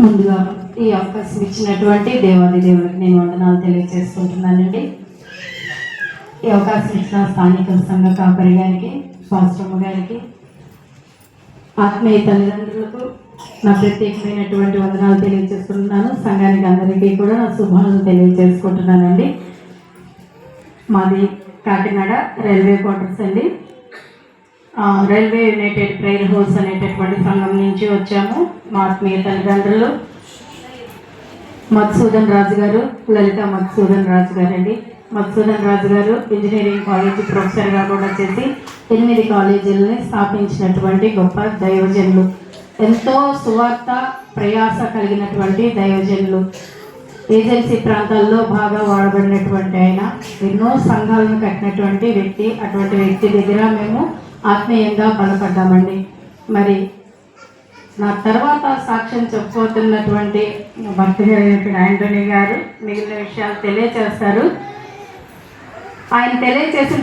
ముందుగా ఈ అవకాశం ఇచ్చినటువంటి దేవాది దేవుడికి నేను వందనాలు తెలియజేసుకుంటున్నానండి. ఈ అవకాశం ఇచ్చిన స్థానిక సంఘ కాపరి గారికి, పాస్టమ్మ గారికి, ఆత్మీయ తల్లిదండ్రులకు నా ప్రత్యేకమైనటువంటి వందనాలు తెలియజేసుకుంటున్నాను. సంఘానికి అందరికీ కూడా నా శుభాలను తెలియజేసుకుంటున్నానండి. మాది కాకినాడ రైల్వే క్వార్టర్స్ అండి. రైల్వే యునైటెడ్ ప్రేయర్ హౌస్ అనేటటువంటి సంఘం నుంచి వచ్చాము. మా ఆత్మీయ తల్లిదండ్రులు మధుసూదన్ రాజు గారు, లలిత మధుసూదన్ రాజు గారు అండి. మధుసూదన్ రాజు గారు ఇంజనీరింగ్ కాలేజీ ప్రొఫెసర్గా కూడా చేసి 8 కాలేజీలని స్థాపించినటువంటి గొప్ప దైవజనులు. ఎంతో సువార్త ప్రయాస కలిగినటువంటి దైవజనులు. ఏజెన్సీ ప్రాంతాల్లో బాగా వాడబడినటువంటి ఆయన ఎన్నో సంఘాలను కట్టినటువంటి వ్యక్తి. అటువంటి వ్యక్తి దగ్గర మేము ఆత్మీయంగా బలపడ్డామండి. మరి నా తర్వాత సాక్ష్యం చెప్పబోతున్నటువంటి భర్త గారు ఆంటోనీ గారు మిగిలిన విషయాలు తెలియచేస్తారు. ఆయన తెలియచేసిన